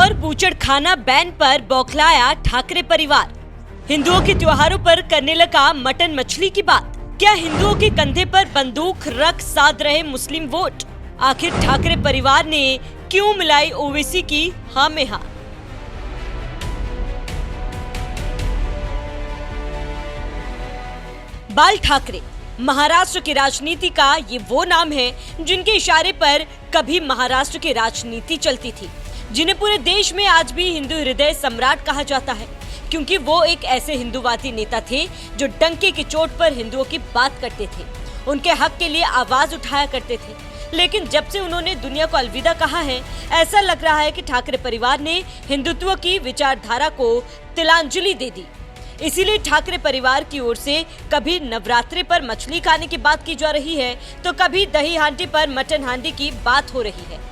और बूचड़खाना बैन पर बौखलाया ठाकरे परिवार। हिंदुओं के त्योहारों पर करने लगा मटन मछली की बात। क्या हिंदुओं के कंधे पर बंदूक रख साध रहे मुस्लिम वोट? आखिर ठाकरे परिवार ने क्यों मिलाई ओवैसी की हाँ में हाँ? बाल ठाकरे महाराष्ट्र की राजनीति का ये वो नाम है जिनके इशारे पर कभी महाराष्ट्र की राजनीति चलती थी, जिन्हें पूरे देश में आज भी हिंदू हृदय सम्राट कहा जाता है, क्योंकि वो एक ऐसे हिंदूवादी नेता थे जो डंके की चोट पर हिंदुओं की बात करते थे, उनके हक के लिए आवाज उठाया करते थे। लेकिन जब से उन्होंने दुनिया को अलविदा कहा है, ऐसा लग रहा है कि ठाकरे परिवार ने हिंदुत्व की विचारधारा को तिलांजलि दे दी। इसीलिए ठाकरे परिवार की ओर से कभी नवरात्रि पर मछली खाने की बात की जा रही है, तो कभी दही हांडी पर मटन हांडी की बात हो रही है।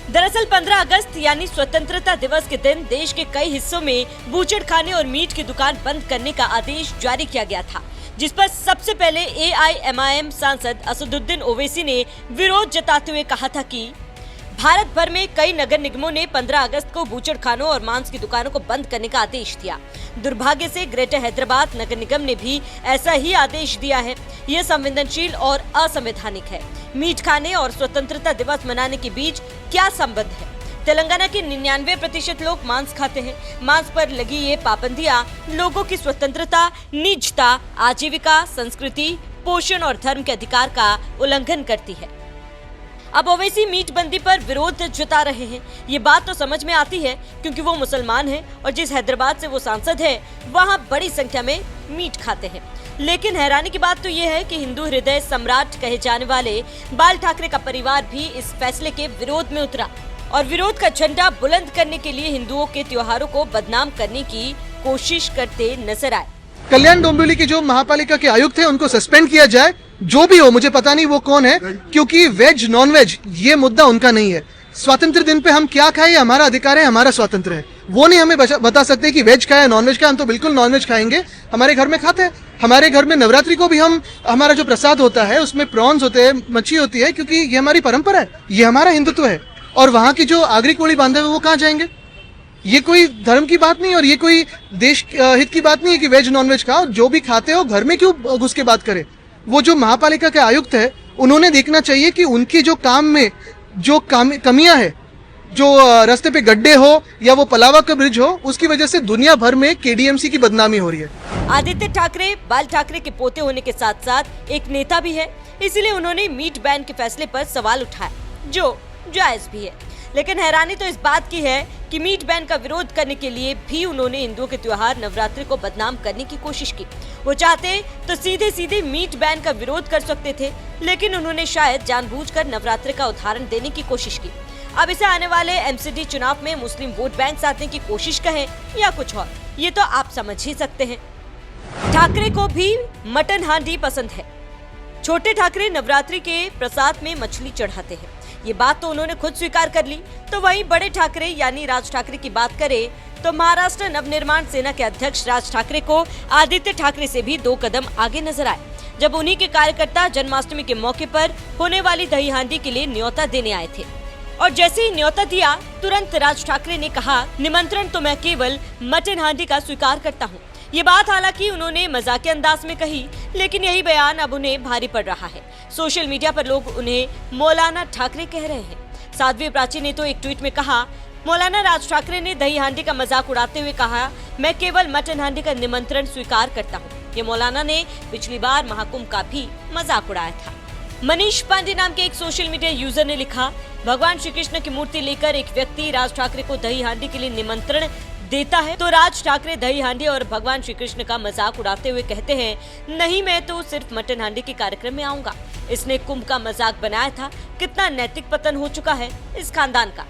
दरअसल 15 अगस्त यानी स्वतंत्रता दिवस के दिन देश के कई हिस्सों में बूचड़खाने और मीट की दुकान बंद करने का आदेश जारी किया गया था, जिस पर सबसे पहले AIMIM सांसद असदुद्दीन ओवैसी ने विरोध जताते हुए कहा था कि भारत भर में कई नगर निगमों ने 15 अगस्त को बूचड़खानों और मांस की दुकानों को बंद करने का आदेश दिया। दुर्भाग्य से ग्रेटर हैदराबाद नगर निगम ने भी ऐसा ही आदेश दिया है। यह संवेदनशील और असंवैधानिक है। मीट खाने और स्वतंत्रता दिवस मनाने के बीच क्या संबंध है? तेलंगाना के 99% लोग मांस खाते हैं। मांस पर लगी ये पाबंदियां लोगों की स्वतंत्रता, निजता, आजीविका, संस्कृति, पोषण और धर्म के अधिकार का उल्लंघन करती है। अब ओवैसी मीट बंदी पर विरोध जता रहे हैं। ये बात तो समझ में आती है, क्योंकि वो मुसलमान हैं और जिस हैदराबाद से वो सांसद है वहाँ बड़ी संख्या में मीट खाते हैं। लेकिन हैरानी की बात तो ये है कि हिंदू हृदय सम्राट कहे जाने वाले बाल ठाकरे का परिवार भी इस फैसले के विरोध में उतरा और विरोध का झंडा बुलंद करने के लिए हिंदुओं के त्योहारों को बदनाम करने की कोशिश करते नजर आए। कल्याण डोंबिवली के जो महापालिका के आयुक्त हैं उनको सस्पेंड किया जाए, जो भी हो, मुझे पता नहीं वो कौन है, क्योंकि वेज नॉन वेज ये मुद्दा उनका नहीं है। स्वतंत्र दिन पे हम क्या खाएं, ये हमारा अधिकार है, हमारा स्वतंत्र है। वो नहीं हमें बता सकते कि वेज खाए नॉन वेज खाए। हम तो बिल्कुल नॉन वेज खाएंगे, हमारे घर में खाते हैं। हमारे घर में नवरात्रि को भी हमारा जो प्रसाद होता है उसमें प्रॉन्स होते हैं, मच्छी होती है, क्योंकि ये हमारी परंपरा है, ये हमारा हिंदुत्व है। और वहाँ की जो आगरी कोड़ी बांधे हुए वो कहाँ जाएंगे? ये कोई धर्म की बात नहीं और ये कोई देश हित की बात नहीं है कि वेज नॉन वेज खाओ। जो भी खाते हो घर में क्यों घुस के बात करे? वो जो महापालिका के आयुक्त है उन्होंने देखना चाहिए कि उनकी जो काम में जो कमियां है, जो रास्ते पे गड्ढे हो या वो पलावा का ब्रिज हो, उसकी वजह से दुनिया भर में KDMC की बदनामी हो रही है। आदित्य ठाकरे बाल ठाकरे के पोते होने के साथ साथ एक नेता भी है, इसलिए उन्होंने मीट बैन के फैसले पर सवाल उठाया, जो जायज भी है। लेकिन हैरानी तो इस बात की है कि मीट बैन का विरोध करने के लिए भी उन्होंने हिंदुओं के त्योहार नवरात्रि को बदनाम करने की कोशिश की। वो चाहते तो सीधे सीधे मीट बैन का विरोध कर सकते थे, लेकिन उन्होंने शायद जानबूझकर नवरात्रि का उदाहरण देने की कोशिश की। अब इसे आने वाले MCD चुनाव में मुस्लिम वोट बैंक साधने की कोशिश कहें या कुछ और, ये तो आप समझ ही सकते हैं। ठाकरे को भी मटन हांडी पसंद है। छोटे ठाकरे नवरात्रि के प्रसाद में मछली चढ़ाते हैं, ये बात तो उन्होंने खुद स्वीकार कर ली। तो वहीं बड़े ठाकरे यानी राज ठाकरे की बात करें तो महाराष्ट्र नवनिर्माण सेना के अध्यक्ष राज ठाकरे को आदित्य ठाकरे से भी 2 कदम आगे नजर आए, जब उन्हीं के कार्यकर्ता जन्माष्टमी के मौके पर होने वाली दही हांडी के लिए न्योता देने आए थे। और जैसे ही न्योता दिया, तुरंत राज ठाकरे ने कहा, निमंत्रण तो मैं केवल मटन हांडी का स्वीकार करता हूँ। ये बात हालांकि उन्होंने मजाकिया अंदाज में कही, लेकिन यही बयान अब उन्हें भारी पड़ रहा है। सोशल मीडिया पर लोग उन्हें मौलाना ठाकरे कह रहे हैं। साध्वी प्राची ने तो एक ट्वीट में कहा, मौलाना राज ठाकरे ने दही हांडी का मजाक उड़ाते हुए कहा, मैं केवल मटन हांडी का निमंत्रण स्वीकार करता हूँ। ये मौलाना ने पिछली बार महाकुंभ का भी मजाक उड़ाया था। मनीष पांडे नाम के एक सोशल मीडिया यूजर ने लिखा, भगवान श्री कृष्ण की मूर्ति लेकर एक व्यक्ति राज ठाकरे को दही हांडी के लिए निमंत्रण देता है तो राज ठाकरे दही हांडी और भगवान श्री कृष्ण का मजाक उड़ाते हुए कहते हैं, नहीं मैं तो सिर्फ मटन हांडी के कार्यक्रम में आऊंगा। इसने कुंभ का मजाक बनाया था। कितना नैतिक पतन हो चुका है इस खानदान का।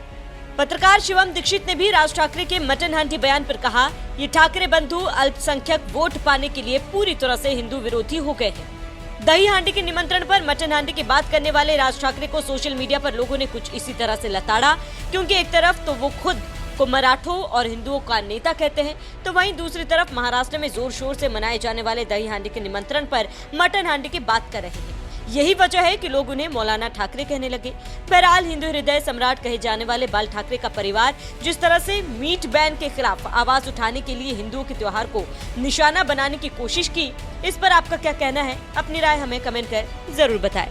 पत्रकार शिवम दीक्षित ने भी राज ठाकरे के मटन हांडी बयान पर कहा, ये ठाकरे बंधु अल्पसंख्यक वोट पाने के लिए पूरी तरह से हिंदू विरोधी हो गए हैं। दही हांडी के निमंत्रण पर मटन हांडी की बात करने वाले राज ठाकरे को सोशल मीडिया पर लोगों ने कुछ इसी तरह से लताड़ा, क्योंकि एक तरफ तो वो खुद को मराठों और हिंदुओं का नेता कहते हैं, तो वहीं दूसरी तरफ महाराष्ट्र में जोर शोर से मनाए जाने वाले दही हांडी के निमंत्रण पर मटन हांडी की बात कर रहे हैं। यही वजह है कि लोग उन्हें मौलाना ठाकरे कहने लगे। बहरहाल हिंदू हृदय सम्राट कहे जाने वाले बाल ठाकरे का परिवार जिस तरह से मीट बैन के खिलाफ आवाज उठाने के लिए हिंदुओं के त्योहार को निशाना बनाने की कोशिश की, इस पर आपका क्या कहना है? अपनी राय हमें कमेंट कर जरूर बताएं।